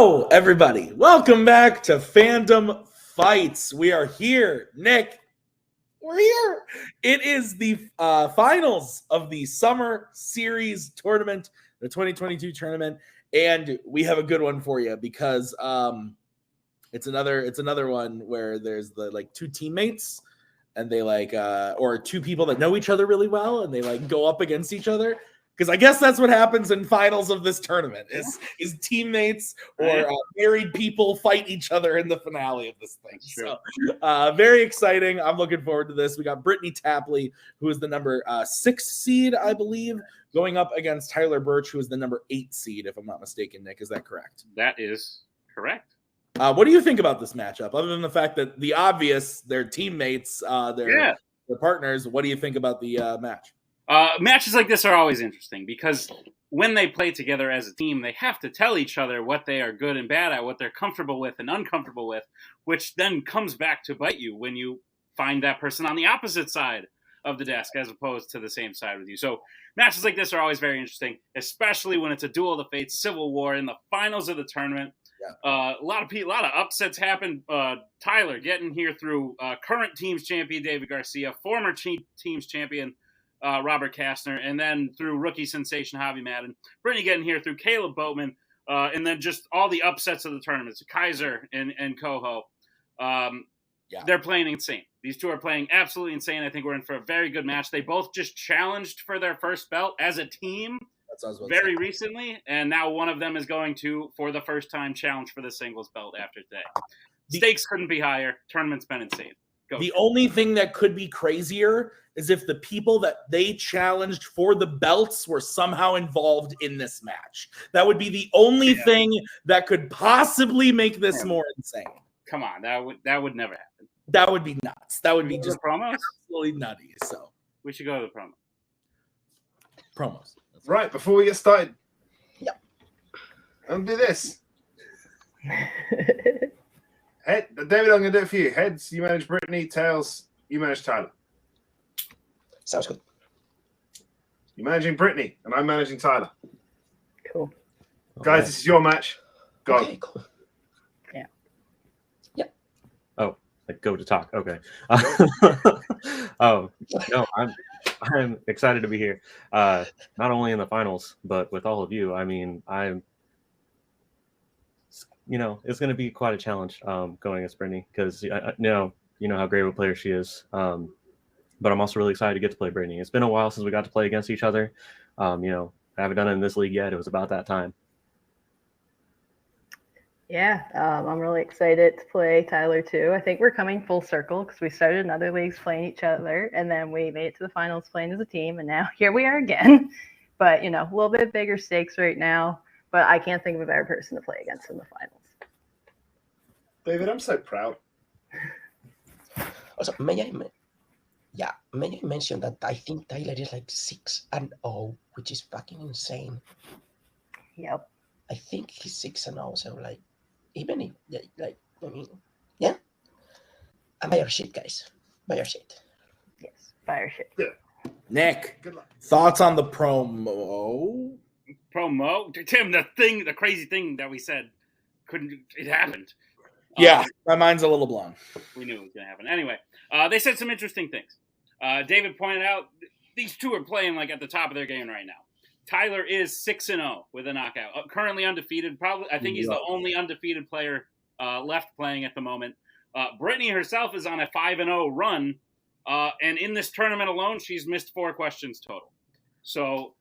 Hello, everybody. Welcome back to Fandom Fights. We are here. Nick, we're here. It is the finals of the Summer Series tournament, the 2022 tournament, and we have a good one for you because it's another one where there's the two teammates and they or two people that know each other really well and they go up against each other. Because I guess that's what happens in finals of this tournament is teammates or married people fight each other in the finale of this thing. So very exciting. I'm looking forward to this. We got Brittani Tapley, who is the number 6 seed, I believe, going up against Tyler Burch, who is the number 8 seed, if I'm not mistaken, Nick. Is that correct? That is correct. What do you think about this matchup? Other than the fact that the obvious, they're teammates, they're partners, what do you think about the match? Matches like this are always interesting because when they play together as a team, they have to tell each other what they are good and bad at, what they're comfortable with and uncomfortable with, which then comes back to bite you when you find that person on the opposite side of the desk as opposed to the same side with you. So matches like this are always very interesting, especially when it's a duel of the fates, civil war in the finals of the tournament. Yeah. A lot of upsets happen. Tyler getting here through current team's champion David Garcia, former team's champion Robert Kastner, and then through rookie sensation Javi Madden. Brittani getting here through Kaleb Boatman, and then just all the upsets of the tournaments. Kaiser and Koho. They're playing insane. These two are playing absolutely insane. I think we're in for a very good match. They both just challenged for their first belt as a team very recently, and now one of them is going to, for the first time, challenge for the singles belt after today. Stakes couldn't be higher. Tournament's been insane. The only thing that could be crazier is if the people that they challenged for the belts were somehow involved in this match. That would be the only thing that could possibly make this more insane. Come on, that would never happen. That would be nuts. That would be just promos? Absolutely nutty. So we should go to the promos. Right, before we get started. Yep. I'm gonna do this. David, I'm going to do it for you. Heads, you manage Brittani. Tails, you manage Tyler. Sounds good. You're managing Brittani, and I'm managing Tyler. Cool. Guys, this is your match. Go. Okay, cool. Yeah. Yep. Oh, go to talk. Okay. Oh, no, I'm excited to be here. Not only in the finals, but with all of you. I mean, it's going to be quite a challenge going against Brittani because you know how great of a player she is. But I'm also really excited to get to play Brittani. It's been a while since we got to play against each other. I haven't done it in this league yet. It was about that time. Yeah, I'm really excited to play Tyler too. I think we're coming full circle because we started in other leagues playing each other, and then we made it to the finals playing as a team, and now here we are again. But a little bit bigger stakes right now. But I can't think of a better person to play against in the finals. David, I'm so proud. Also, may I mention that I think Tyler is 6-0, which is fucking insane. Yep. I think he's 6-0, so even if yeah. And buy your shit, guys. Buy your shit. Yes, buy your shit. Yeah. Nick, good luck. Thoughts on the promo? Tim, the crazy thing that we said it happened. Yeah, my mind's a little blown. We knew it was going to happen. Anyway, they said some interesting things. David pointed out these two are playing at the top of their game right now. Tyler is 6-0 with a knockout, currently undefeated. Probably, I think he's the only undefeated player left playing at the moment. Brittani herself is on a 5-0 run, and in this tournament alone, she's missed 4 questions total. So.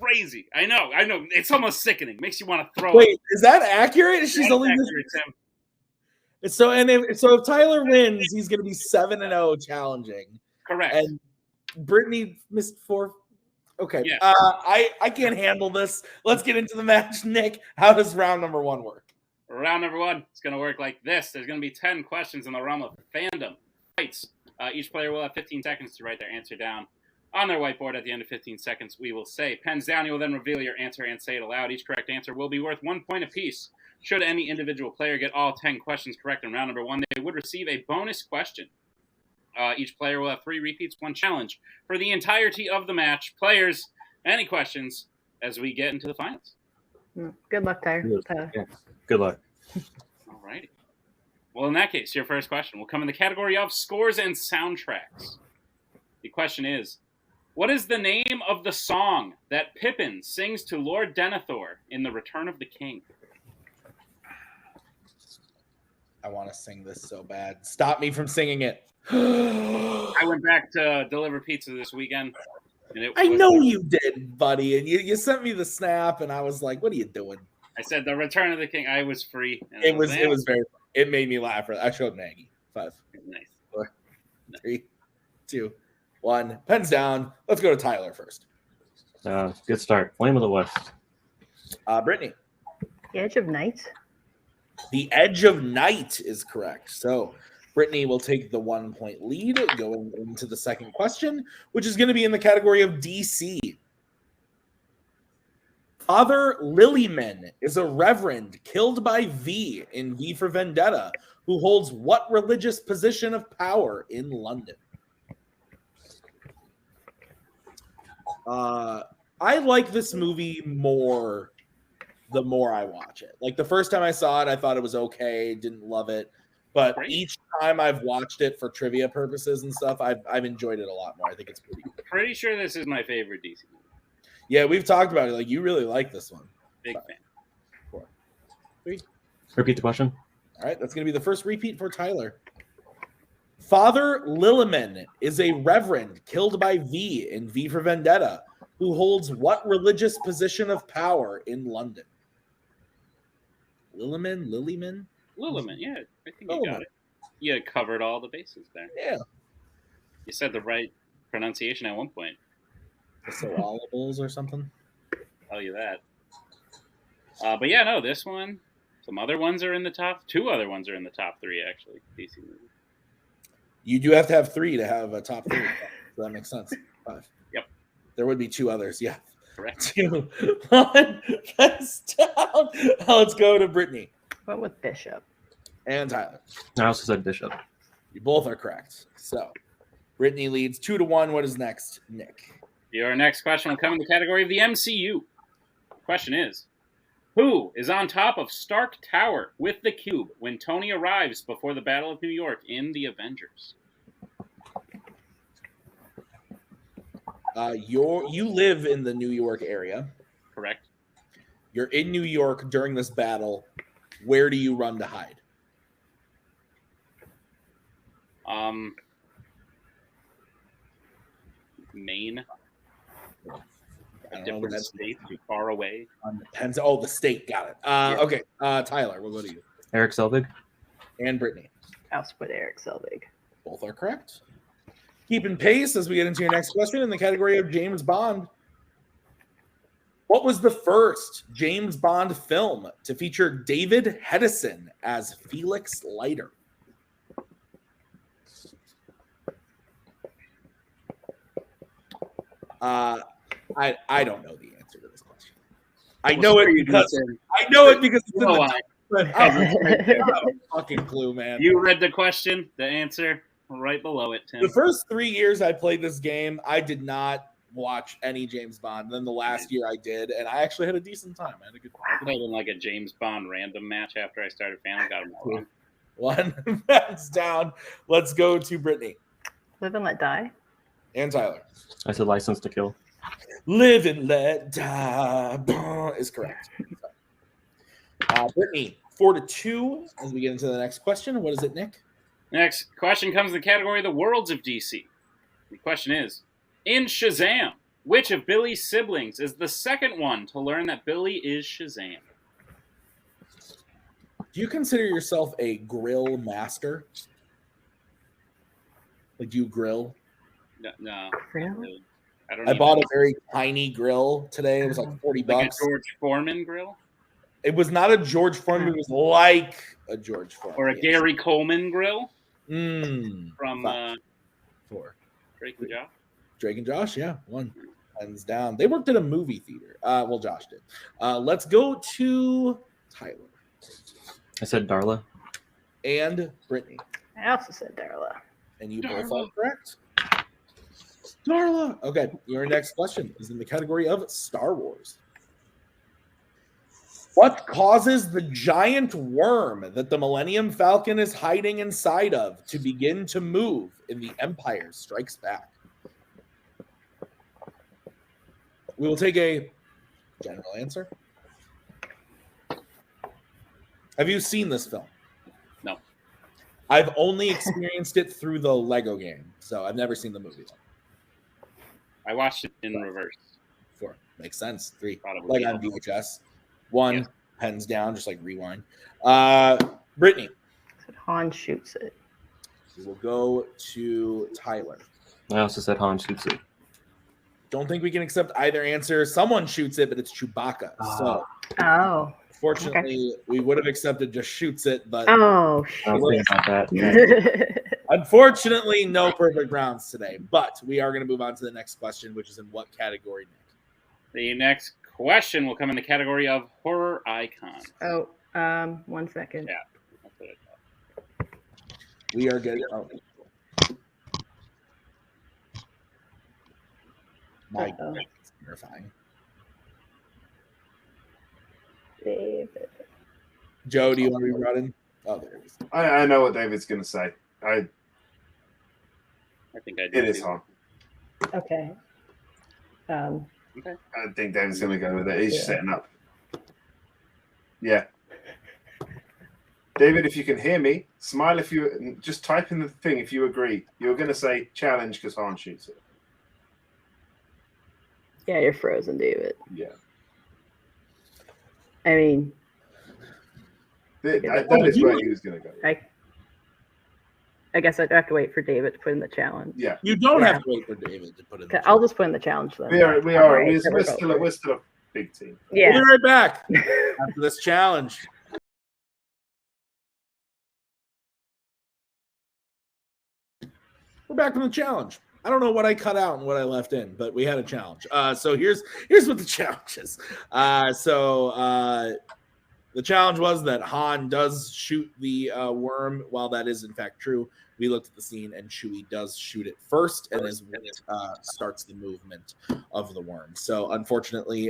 Crazy. I know. It's almost sickening. Makes you want to throw Wait, is that accurate? She's only accurate, Tim. If Tyler wins, he's going to be 7-0 challenging. Correct. And Brittani missed 4. Okay. Yeah. I can't handle this. Let's get into the match. Nick, how does round number 1 work? Round number 1 is going to work like this. There's going to be 10 questions in the realm of fandom. Fights. Each player will have 15 seconds to write their answer down. On their whiteboard at the end of 15 seconds, we will say, pens down, you will then reveal your answer and say it aloud. Each correct answer will be worth 1 point apiece. Should any individual player get all 10 questions correct in round number 1, they would receive a bonus question. Each player will have 3 repeats, 1 challenge. For the entirety of the match, players, any questions as we get into the finals? Good luck, Tyler. Yeah. Good luck. All righty. Well, in that case, your first question will come in the category of scores and soundtracks. The question is, what is the name of the song that Pippin sings to Lord Denethor in The Return of the King? I want to sing this so bad. Stop me from singing it. I went back to deliver pizza this weekend. And I know you did, buddy. And you sent me the snap, and I was like, what are you doing? I said The Return of the King. I was free. It was very. It made me laugh. I showed Maggie. 5, Nice. 4, 3, 2, 1. Pens down. Let's go to Tyler first. Good start. Flame of the West. Brittany. The Edge of Night. The Edge of Night is correct. So Brittany will take the 1 point lead going into the second question, which is going to be in the category of DC. Father Lilyman is a reverend killed by V in V for Vendetta, who holds what religious position of power in London? I like this movie more the more I watch it. Like the first time I saw it, I thought it was okay, didn't love it. But each time I've watched it for trivia purposes and stuff, I've enjoyed it a lot more. I think it's pretty good. Pretty sure this is my favorite DC movie. Yeah, we've talked about it. Like, you really like this one. Big fan. 4, 3. Repeat the question. All right, that's going to be the first repeat for Tyler. Father Lilyman is a reverend killed by V in V for Vendetta, who holds what religious position of power in London? Lilyman? Yeah, I think you got it. You covered all the bases there. Yeah. You said the right pronunciation at one point. The syllables or something? Tell you that. But yeah, no, this one, some other ones are in the top. 2 other ones are in the top 3, actually. DC movies. You do have to have 3 to have a top 3. So that makes sense. 5. Yep. There would be 2 others. Yeah. Correct. 2, 1. That's down. Let's go to Brittany. What with Bishop? And Tyler. I also said Bishop. You both are correct. So Brittany leads 2-1. What is next, Nick? Your next question will come in the category of the MCU. The question is, who is on top of Stark Tower with the cube when Tony arrives before the Battle of New York in The Avengers? You live in the New York area. Correct. You're in New York during this battle. Where do you run to hide? Maine. A different state, too far away. Depends. Oh, the state. Got it. Yeah. Okay. Tyler, we'll go to you. Eric Selvig. And Brittany. I'll split Eric Selvig. Both are correct. Keeping pace as we get into your next question in the category of James Bond. What was the first James Bond film to feature David Hedison as Felix Leiter? I don't know the answer to this question. I know it because it's in the I have a fucking clue, man. You read the question, the answer right below it, Tim. The first 3 years I played this game, I did not watch any James Bond. Then the last year I did, and I actually had a decent time. I had a good time. I played in like a James Bond random match after I started Fandom. Got him all wrong. 1 that's down. Let's go to Brittany. Live and Let Die. And Tyler. I said License to Kill. Live and Let Die is correct. Brittany, 4-2 as we get into the next question. What is it, Nick? Next question comes in the category of the worlds of DC. The question is, in Shazam, which of Billy's siblings is the second one to learn that Billy is Shazam? Do you consider yourself a grill master? Like, do you grill? No. Really? I bought a very tiny grill today. It was like $40. Like a George Foreman grill? It was not a George Foreman. It was like a George Foreman. Or a Gary Coleman grill? From 4. Drake and Josh? Drake and Josh, yeah. 1. Hands down. They worked at a movie theater. Well, Josh did. Let's go to Tyler. I said Darla. And Brittany. I also said Darla. And you both are correct. Darla. Okay, your next question is in the category of Star Wars. What causes the giant worm that the Millennium Falcon is hiding inside of to begin to move in The Empire Strikes Back? We will take a general answer. Have you seen this film? No. I've only experienced it through the Lego game, so I've never seen the movie. I watched it in reverse. 4. Makes sense. 3. Probably. Like on VHS. 1. Yes. Pens down, just like rewind. Brittany. Said Han shoots it. We will go to Tyler. I also said Han shoots it. Don't think we can accept either answer. Someone shoots it, but it's Chewbacca. So, Oh. fortunately, we would have accepted just shoots it, but Oh, I was shit. thinking about that. unfortunately, no perfect rounds today. But we are going to move on to the next question, which is in what category, Nick? The next question will come in the category of horror icon. Oh, 1 second. Yeah. That's what I thought. We are getting. Oh. My God, it's terrifying. David. Joe, do you want to be brought in? Oh, there it is. I know what David's going to say. I think I did. It is Han. Okay. I think David's going to go with it. He's setting up. Yeah. David, if you can hear me, smile if you just type in the thing if you agree. You're going to say challenge because Han shoots it. Yeah, you're frozen, David. Yeah. I mean, That is where he was going to go. I guess I'd have to wait for David to put in the challenge. Yeah. You don't have to wait for David to put in. I'll just put in the challenge then. We're still a big team. Yeah. We'll be right back after this challenge. We're back from the challenge. I don't know what I cut out and what I left in, but we had a challenge. So here's what the challenge is. The challenge was that Han does shoot the worm. While that is in fact true, we looked at the scene and Chewie does shoot it first, and is when it starts the movement of the worm. So unfortunately,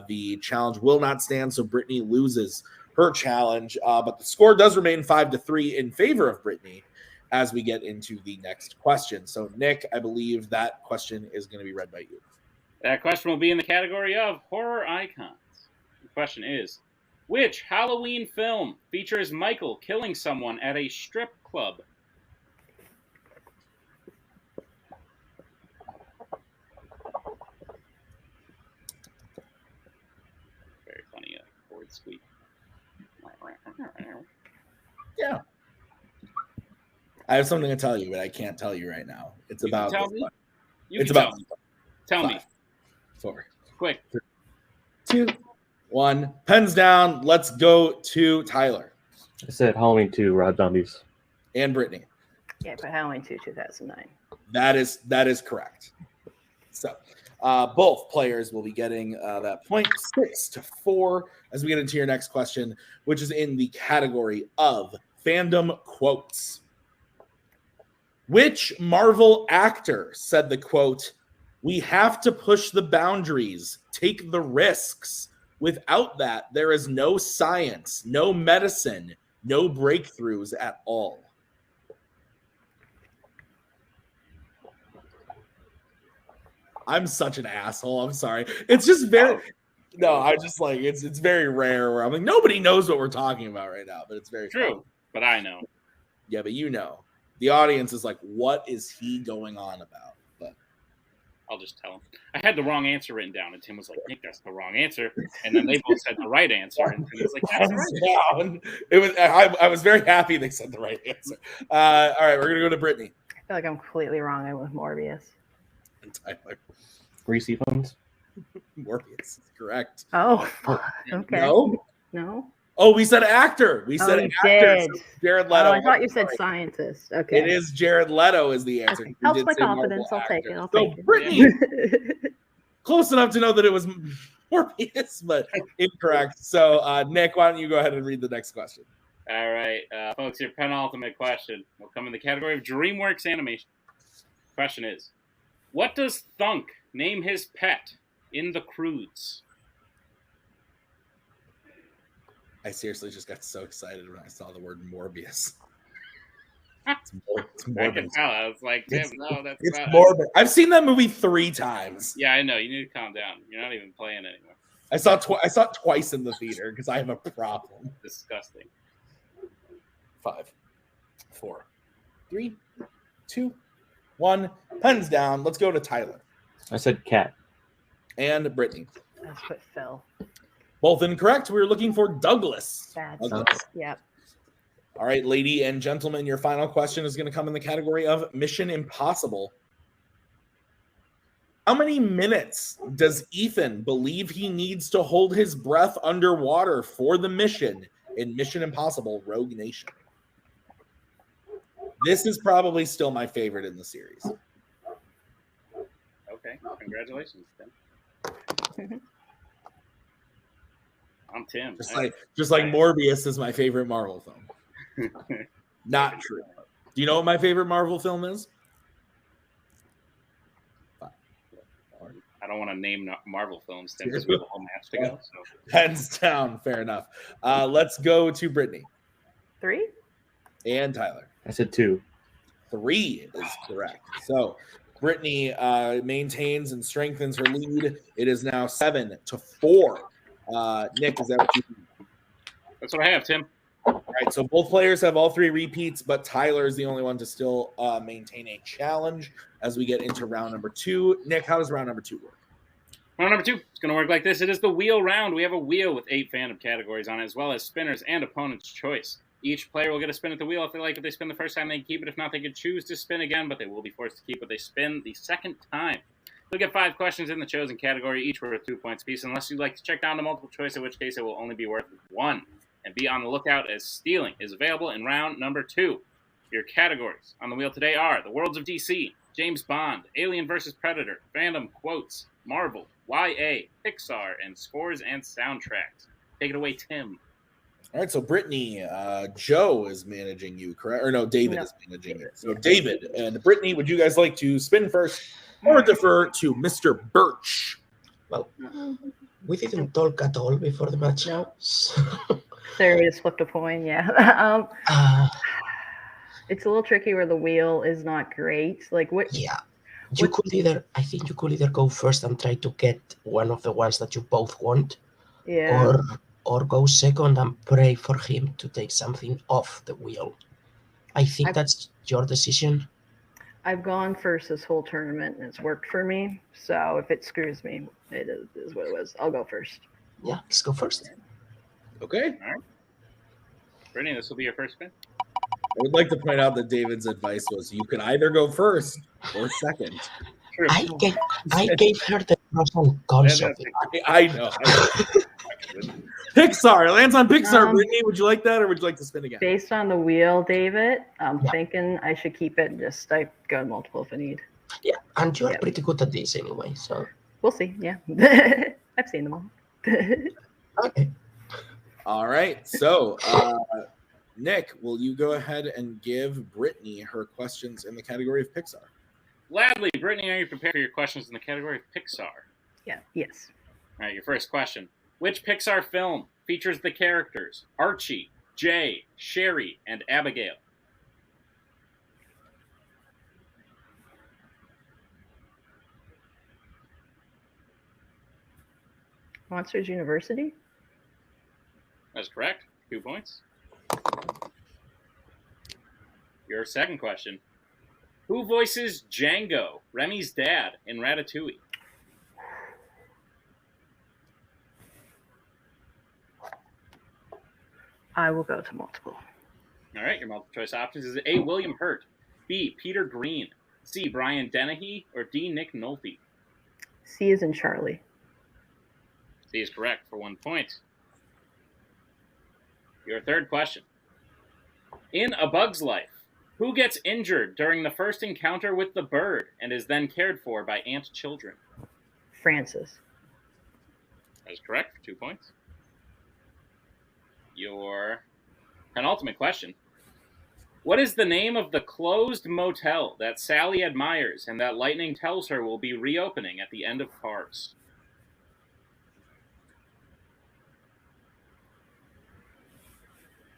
the challenge will not stand. So Brittany loses her challenge, but the score does remain 5-3 in favor of Brittany as we get into the next question. So Nick, I believe that question is going to be read by you. That question will be in the category of horror icons. The question is, which Halloween film features Michael killing someone at a strip club? Very funny word squeak. Yeah. I have something to tell you, but I can't tell you right now. It's You about. can tell me. You It's can about. Tell me. 5, 4, Quick. 2, 1. Pens down. Let's go to Tyler I said Halloween 2, Rob Zombies. and Brittany. Yeah, but Halloween 2, 2009. That is correct. So both players will be getting that point, 6-4, as we get into your next question, which is in the category of fandom quotes. Which Marvel actor said the quote, "We have to push the boundaries, take the risks. Without that, there is no science, no medicine, no breakthroughs at all"? I'm such an asshole. I'm sorry. It's just very I just like it's very rare where I'm like, nobody knows what we're talking about right now, but it's very True, funny. but I know. Yeah, but you know. The audience is like, what is he going on about? But I'll just tell him. I had the wrong answer written down, and Tim was like, Nick, that's the wrong answer. And then they both said the right answer, and Tim was like, that's right. down. It was I was very happy they said the right answer. All right, we're gonna go to Brittany I feel like I'm completely wrong. I went with Morbius. and Tyler. Reese phones. Morbius is correct. Oh, okay. No? Oh, we said actor. We said we actor. did. So Jared Leto. Oh, I thought you said scientist. Okay. It is Jared Leto is the answer. Okay. We Helps did my say Marvel confidence. I'll take it. actor. I'll So take it. Brittany, close enough to know that it was Morbius, but incorrect. So Nick, why don't you go ahead and read the next question? All right, folks, your penultimate question will come in the category of DreamWorks animation. Question is, what does Thunk name his pet in the Croods? I seriously just got so excited when I saw the word Morbius. It's I can tell. I was like, Tim, no, that's it's not. morbid. I've seen that movie 3 times. Yeah, I know. You need to calm down. You're not even playing anymore. I saw it twice in the theater because I have a problem. Disgusting. 5, 4, 3, 2, 1. Pens down. Let's go to Tyler. I said cat. And Brittany. That's what Phil. Both incorrect. We were looking for Douglas. Douglas. Yep. All right, lady and gentlemen, your final question is going to come in the category of Mission Impossible. How many minutes does Ethan believe he needs to hold his breath underwater for the mission in Mission Impossible Rogue Nation? This is probably still my favorite in the series. Okay, congratulations, Tim. I'm Tim. Just like Morbius is my favorite Marvel film. Not true. Do you know what my favorite Marvel film is? I don't want to name Marvel films, Tim, because we have a whole match to go. So. Hands down. Fair enough. Let's go to Brittany. 3? And Tyler. I said 2. 3 is correct. So Brittany maintains and strengthens her lead. It is now 7-4. Nick, is that what you do? That's what I have, Tim. All right, so both players have all 3 repeats, but Tyler is the only one to still maintain a challenge as we get into round number 2. Nick, how does round number 2 work? Round number 2 is going to work like this. It is the wheel round. We have a wheel with 8 fandom categories on it, as well as spinners and opponent's choice. Each player will get a spin at the wheel if they like. If they spin the first time, they can keep it. If not, they can choose to spin again, but they will be forced to keep what they spin the second time. You'll get 5 questions in the chosen category, each worth 2 points apiece, unless you'd like to check down to multiple choice, in which case it will only be worth 1. And be on the lookout as stealing is available in round number 2. Your categories on the wheel today are The Worlds of DC, James Bond, Alien vs. Predator, Fandom Quotes, Marvel, YA, Pixar, and Scores and Soundtracks. Take it away, Tim. All right, so Brittany, Joe is managing you, correct? Or no, David is managing you. So David and Brittany, would you guys like to spin first or defer to Mr. Burch? Well, we didn't talk at all before the match. No. Sarah just flipped a coin, yeah. It's a little tricky where the wheel is not great. Like what? Yeah. I think you could either go first and try to get one of the ones that you both want. Yeah. Or go second and pray for him to take something off the wheel. I think that's your decision. I've gone first this whole tournament and it's worked for me. So if it screws me, it is what it was. I'll go first. Yeah, let's go first. Okay. All right. Brittany, this will be your first spin. I would like to point out that David's advice was you could either go first or second. True. I gave her the pros and cons of it. I know. Pixar. It lands on Pixar. Brittany, would you like that or would you like to spin again? Based on the wheel, David, I'm thinking I should keep it and just I go multiple if I need. Yeah, and you're pretty good at this anyway, so. We'll see, yeah. I've seen them all. Okay. All right. So, Nick, will you go ahead and give Brittany her questions in the category of Pixar? Gladly. Brittany, are you prepared for your questions in the category of Pixar? Yeah, yes. All right, your first question. Which Pixar film features the characters Archie, Jay, Sherry, and Abigail? Monsters University? That's correct. 2 points. Your second question. Who voices Django, Remy's dad, in Ratatouille? I will go to multiple. All right, your multiple choice options is A, William Hurt, B, Peter Green, C, Brian Dennehy, or D, Nick Nolte? C is in Charlie. C is correct for 1 point. Your third question. In A Bug's Life, who gets injured during the first encounter with the bird and is then cared for by ant children? Francis. That is correct for 2 points. Your penultimate question. What is the name of the closed motel that Sally admires and that Lightning tells her will be reopening at the end of Cars?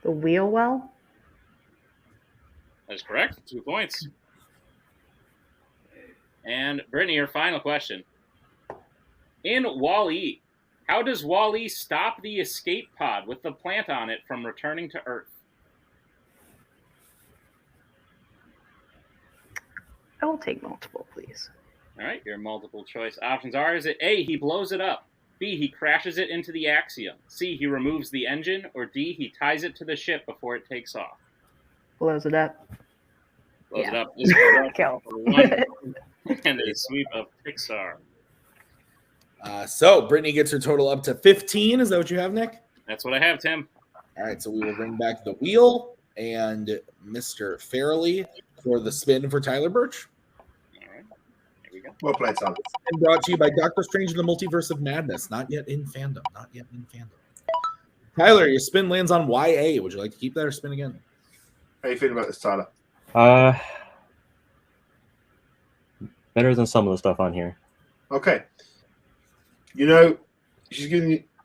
The wheel well? That is correct. 2 points. And Brittany, your final question. In Wall-E, how does Wall-E stop the escape pod with the plant on it from returning to Earth? I will take multiple, please. All right, your multiple choice options are: is it A, he blows it up, B, he crashes it into the axiom, C, he removes the engine, or D, he ties it to the ship before it takes off? Blows it up. Blows it Yeah. up. Is correct Kill. for 1 and a sweep of Pixar. So Brittany gets her total up to 15. Is that what you have, Nick? That's what I have, Tim. All right, so we will bring back the wheel and Mr. Farrelly for the spin for Tyler Burch. All right, here we go. Well played, Tyler. And brought to you by Doctor Strange and the Multiverse of Madness. Not yet in fandom. Not yet in fandom. Tyler, your spin lands on YA. Would you like to keep that or spin again? How are you feeling about this, Tyler? Better than some of the stuff on here. Okay. You know,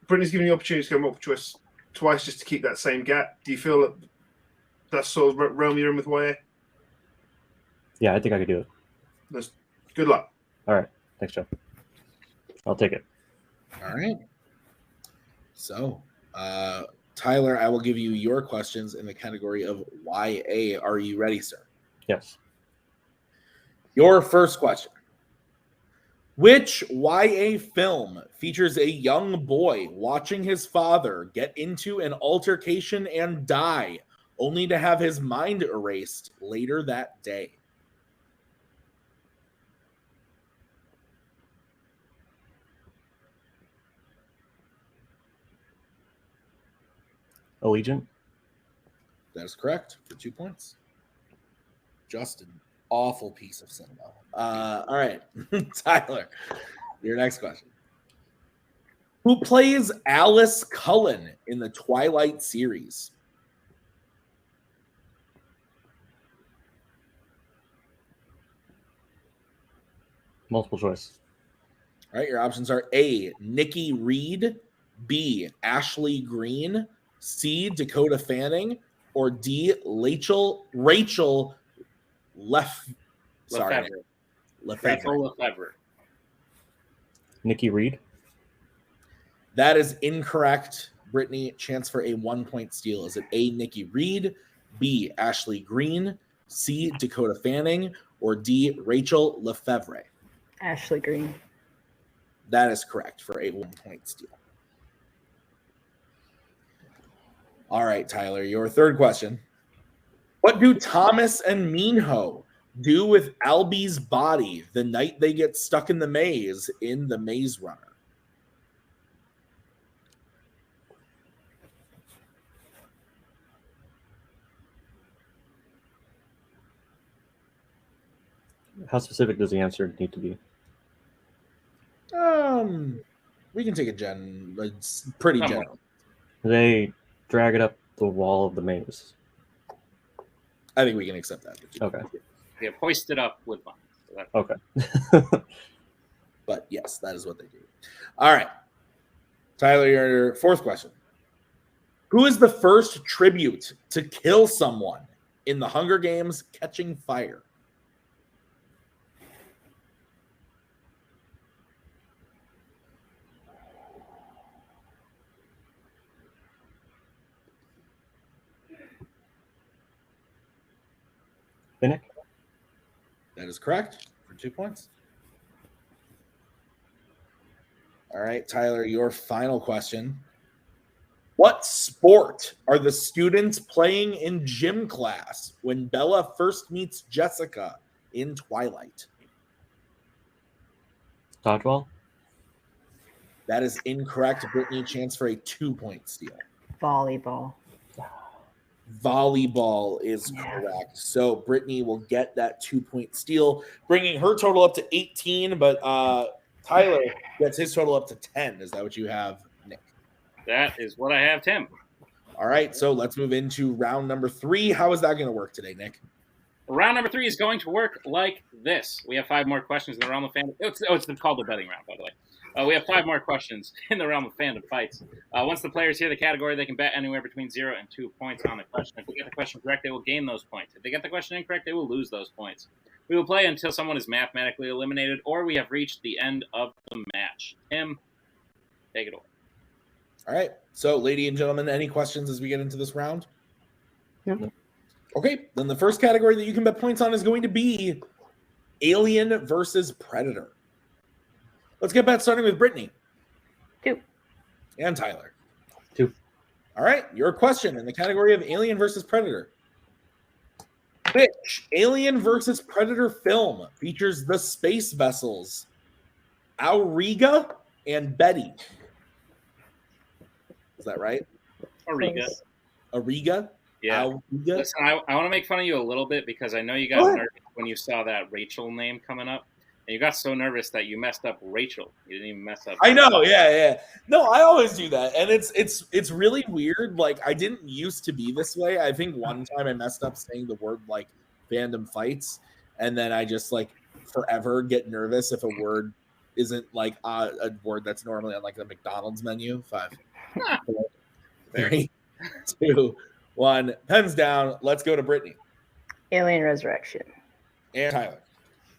Brittany's giving you opportunity to go multiple choice twice just to keep that same gap. Do you feel that that's sort of realm you're in with YA? Yeah, I think I could do it. Good luck. All right. Thanks, Jeff. I'll take it. All right. So, Tyler, I will give you your questions in the category of YA. Are you ready, sir? Yes. Your first question. Which YA film features a young boy watching his father get into an altercation and die, only to have his mind erased later that day? Allegiant? That is correct for 2 points. Justin. Awful piece of cinema. All right, Tyler, your next question. Who plays Alice Cullen in the Twilight series? Multiple choice. All right, your options are A, Nikki Reed, B, Ashley Green, C, Dakota Fanning, or D, Rachel Lefevre. Nikki Reed? That is incorrect. Brittany, chance for a 1 point steal. Is it A, Nikki Reed, B, Ashley Green, C, Dakota Fanning, or D, Rachel Lefevre? Ashley Green. That is correct for a 1 point steal. All right, Tyler, your third question. What do Thomas and Minho do with Albie's body the night they get stuck in the maze in The Maze Runner? How specific does the answer need to be? We can take it's pretty general. They drag it up the wall of the maze. I think we can accept that. Okay. They have hoisted up with vines. So Okay. But yes, that is what they do. All right. Tyler, your fourth question. Who is the first tribute to kill someone in the Hunger Games Catching Fire? Finnick? That is correct for 2 points. All right, Tyler, your final question. What sport are the students playing in gym class when Bella first meets Jessica in Twilight? Dodgeball? That is incorrect. Brittany, chance for a 2 point steal. Volleyball. Volleyball is correct. So Brittany will get that 2 point steal, bringing her total up to 18, but Tyler gets his total up to 10. Is that what you have, Nick? that is what I have, Tim. All right, so let's move into round number 3. How is that going to work today, Nick? Round number 3 is going to work like this. We have 5 more questions in the realm of fandom. It's called the betting round, by the way. We have 5 more questions in the realm of fandom fights. Once the players hear the category, they can bet anywhere between 0 and 2 points on the question. If they get the question correct, they will gain those points. If they get the question incorrect, they will lose those points. We will play until someone is mathematically eliminated or we have reached the end of the match. Tim, take it away. All right. So, ladies and gentlemen, any questions as we get into this round? No. Okay. Then the first category that you can bet points on is going to be Alien versus Predator. Let's get back starting with Brittany. 2. And Tyler. 2. All right. Your question in the category of Alien versus Predator. Which Alien versus Predator film features the space vessels Auriga and Betty? Is that right? Auriga. Auriga? Yeah. Auriga? Listen, I want to make fun of you a little bit because I know you got nervous when you saw that Rachel name coming up. And you got so nervous that you messed up Rachel. You didn't even mess up. I know, yeah. No, I always do that, and it's really weird. Like, I didn't used to be this way. I think one time I messed up saying the word like fandom fights, and then I just like forever get nervous if a word isn't like a word that's normally on like the McDonald's menu. 5, 4, 3, 2, 1. Pens down. Let's go to Brittany. Alien Resurrection. And Tyler.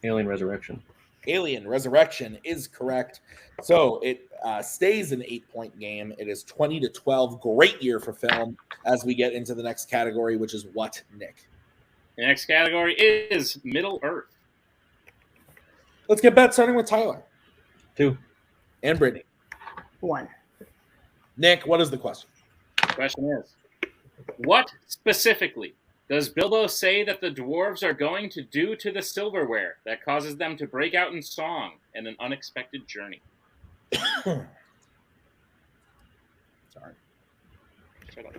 Alien Resurrection. Alien Resurrection is correct. So it stays an 8-point game. It is 20-12. Great year for film as we get into the next category, which is what, Nick? The next category is Middle Earth. Let's get back starting with Tyler. 2. And Brittany. 1. Nick, what is the question? The question is, what specifically does Bilbo say that the dwarves are going to do to the silverware that causes them to break out in song in an unexpected journey? Sorry. Shut up.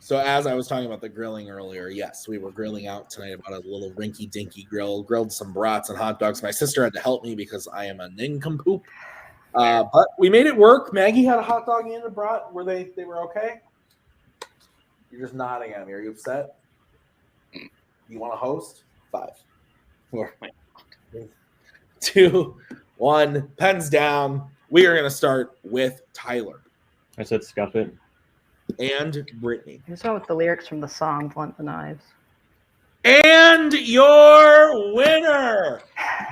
So as I was talking about the grilling earlier, yes, we were grilling out tonight about a little rinky-dinky grill, grilled some brats and hot dogs. My sister had to help me because I am a nincompoop. But we made it work. Maggie had a hot dog and a brat. Were they were okay? You're just nodding at me. Are you upset? You want to host? 5, 4, 3, 2, 1. Pens down. We are going to start with Tyler. I said scuff it. And Brittany. Here's out with the lyrics from the song Blunt the Knives. And your winner,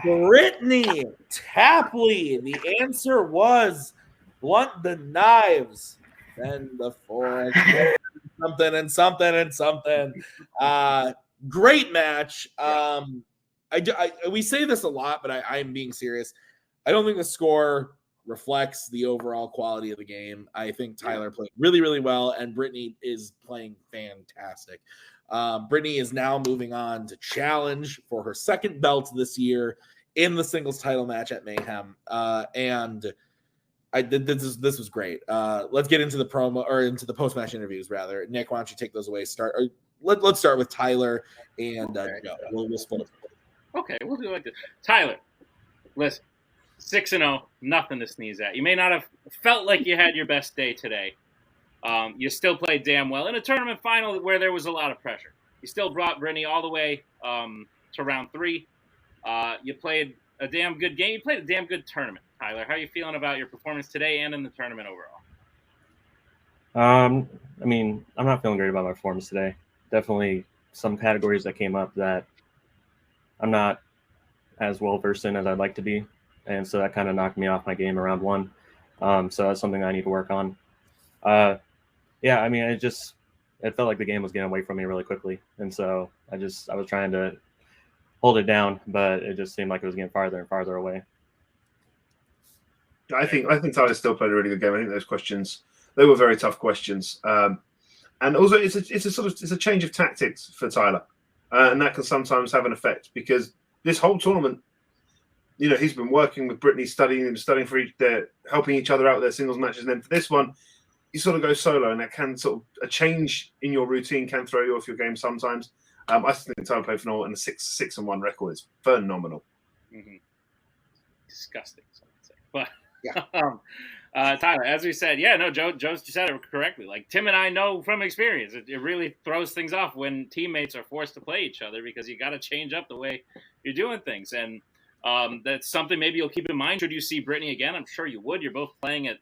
Brittani Tapley. The answer was Blunt the Knives. Then the forest. Something and something and something. Great match. We say this a lot, but I'm being serious. I don't think the score reflects the overall quality of the game. I think Tyler played really, really well, and Brittany is playing fantastic. Brittany is now moving on to challenge for her second belt this year in the singles title match at Mayhem. And this was great. Let's get into the promo or into the post-match interviews rather. Nick, why don't you take those away? Let's start with Tyler and Joe. We'll split it. Okay, we'll do it like this. Tyler, listen, 6-0, nothing to sneeze at. You may not have felt like you had your best day today. You still played damn well in a tournament final where there was a lot of pressure. You still brought Brittany all the way to round 3. You played a damn good game. You played a damn good tournament. Tyler, how are you feeling about your performance today and in the tournament overall? I mean, I'm not feeling great about my performance today. Definitely some categories that came up that I'm not as well versed in as I'd like to be. And so that kind of knocked me off my game around 1. So that's something I need to work on. Yeah, I mean, it felt like the game was getting away from me really quickly. And so I was trying to hold it down, but it just seemed like it was getting farther and farther away. I think Tyler still played a really good game. I think those questions, they were very tough questions. And also it's a change of tactics for Tyler. And that can sometimes have an effect because this whole tournament, you know, he's been working with Brittany, studying for helping each other out with their singles matches. And then for this one, you sort of go solo, and that can sort of a change in your routine can throw you off your game sometimes. I think Tyler played phenomenal, and a 6-1 record is phenomenal. Mm-hmm. Disgusting, so I'd say. But yeah. Tyler, as we said, Joe said it correctly. Like Tim and I know from experience, it really throws things off when teammates are forced to play each other because you got to change up the way you're doing things. And That's something maybe you'll keep in mind should you see Brittani again. I'm sure you would. You're both playing at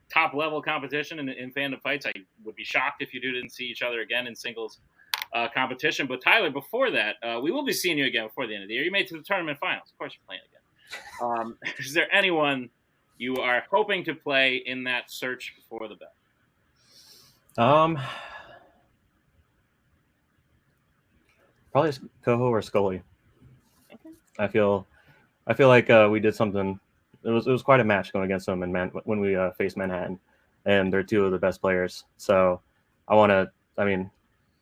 top level competition in Fandom fights. I would be shocked if you didn't see each other again in singles competition. But Tyler, before that, we will be seeing you again before the end of the year. You made it to the tournament finals. Of course you're playing again. Is there anyone you are hoping to play in that search for the belt? Probably Koho or Scully. Okay. I feel like we did something. It was quite a match going against them when we faced Manhattan, and they're two of the best players. So to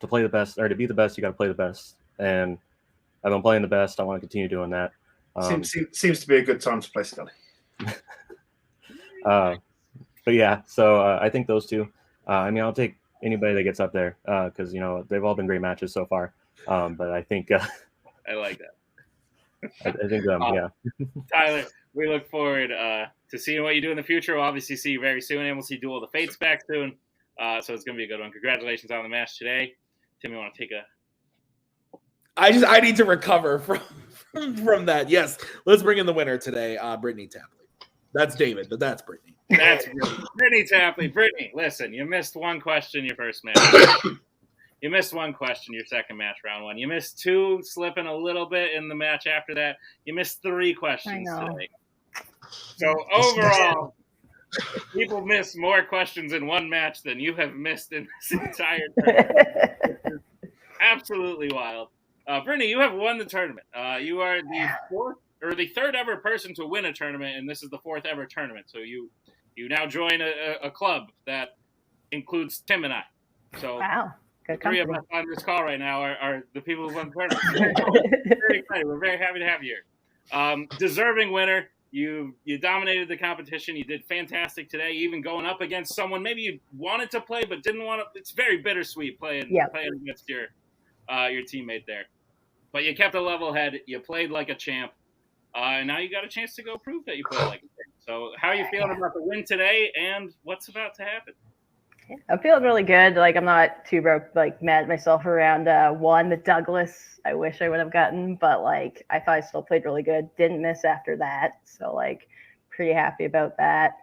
play the best or to be the best, you got to play the best. And I've been playing the best. I want to continue doing that. Seems to be a good time to play Scully. But yeah, so I think those two. I'll take anybody that gets up there because they've all been great matches so far. But I think I like that. I think yeah. Tyler, we look forward to seeing what you do in the future. We'll obviously see you very soon, and we'll see Duel of the Fates back soon. So it's going to be a good one. Congratulations on the match today. Tim, you want to take a? I need to recover from that. Yes, let's bring in the winner today, Brittani Tapley. That's David, but that's Brittani. That's Brittani Tapley. Brittani, listen, you missed one question your first match. You missed one question your second match, round one. You missed two, slipping a little bit in the match after that. You missed three questions today. So overall, people miss more questions in one match than you have missed in this entire tournament. Absolutely wild. Brittani, you have won the tournament. You are the fourth or the third ever person to win a tournament, and this is the fourth ever tournament. So you now join a club that includes Tim and I. So wow. The three of us on this call right now are the people who won the tournament. Very excited. We're very happy to have you here. Deserving winner. You dominated the competition. You did fantastic today, even going up against someone maybe you wanted to play but didn't want to. It's very bittersweet playing against your teammate there. But you kept a level head. You played like a champ. And now you got a chance to go prove that you play like a champ. So how are you feeling about the win today and what's about to happen? I'm feeling really good. Like, I'm not too mad at myself around one, the Douglas. I wish I would have gotten, but I thought I still played really good. Didn't miss after that. So pretty happy about that.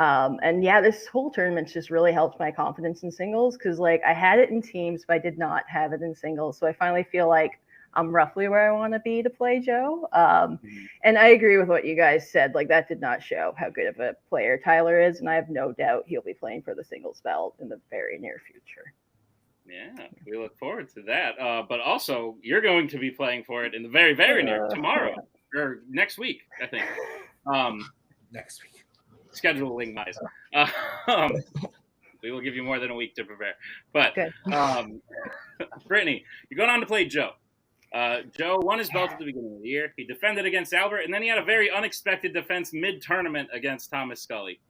And yeah, this whole tournament's just really helped my confidence in singles because I had it in teams, but I did not have it in singles. So I finally feel like I'm roughly where I want to be to play Joe. And I agree with what you guys said. That did not show how good of a player Tyler is. And I have no doubt he'll be playing for the singles belt in the very near future. Yeah, we look forward to that. But also, you're going to be playing for it in the very, very near tomorrow or next week, I think. Next week. Scheduling wise. We will give you more than a week to prepare. But Brittani, you're going on to play Joe. Joe won his belt at the beginning of the year. He defended against Albert, and then he had a very unexpected defense mid-tournament against Thomas Scully.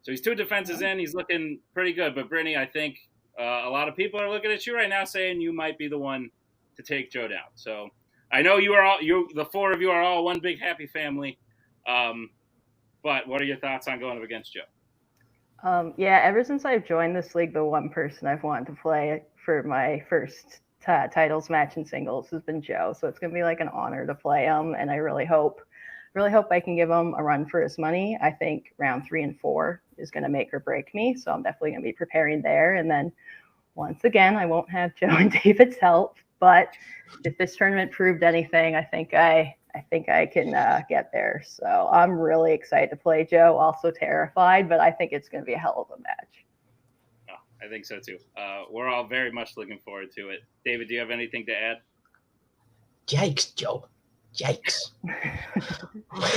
So he's two defenses in. He's looking pretty good. But, Brittani, I think a lot of people are looking at you right now saying you might be the one to take Joe down. So I know the four of you are all one big happy family. But what are your thoughts on going up against Joe? Ever since I've joined this league, the one person I've wanted to play for my first titles match in singles has been Joe. So it's going to be an honor to play him. And I really hope I can give him a run for his money. I think round 3 and 4 is going to make or break me. So I'm definitely going to be preparing there. And then once again, I won't have Joe and David's help, but if this tournament proved anything, I think I can get there. So I'm really excited to play Joe, also terrified, but I think it's going to be a hell of a match. I think so too. We're all very much looking forward to it. David, do you have anything to add? Yikes, Joe. Yikes.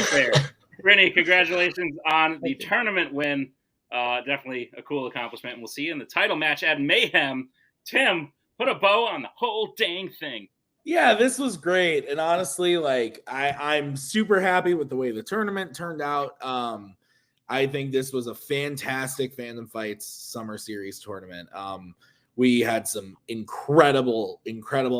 Fair. Brittani, congratulations on the tournament win. Definitely a cool accomplishment. And we'll see you in the title match at Mayhem. Tim, put a bow on the whole dang thing. Yeah, this was great. And honestly, I'm super happy with the way the tournament turned out. I think this was a fantastic Fandom Fights Summer Series tournament. We had some incredible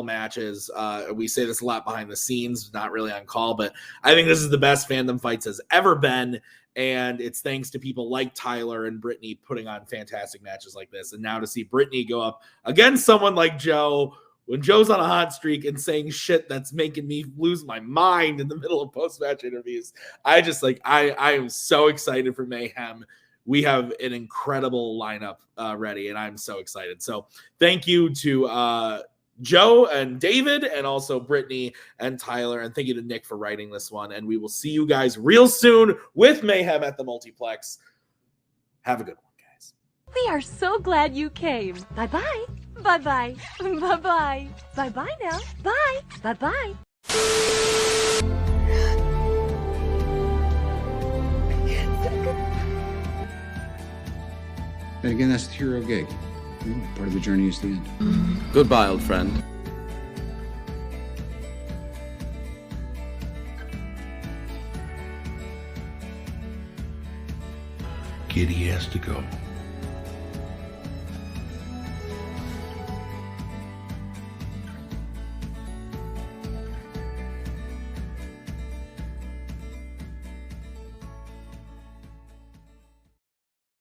matches. We say this a lot behind the scenes, not really on call, but I think this is the best Fandom Fights has ever been. And it's thanks to people like Tyler and Brittani putting on fantastic matches like this. And now to see Brittani go up against someone like Joe when Joe's on a hot streak and saying shit that's making me lose my mind in the middle of post-match interviews, I just like I am so excited for Mayhem. We have an incredible lineup ready, and I'm so excited. So thank you to Joe and David, and also Brittany and Tyler, and thank you to Nick for writing this one. And we will see you guys real soon with Mayhem at the Multiplex. Have a good one, guys. We are so glad you came. Bye-bye. Bye-bye. Bye-bye. Bye-bye now. Bye. Bye-bye. And again, that's the hero gig. Part of the journey is the end. Goodbye, old friend. Kitty has to go.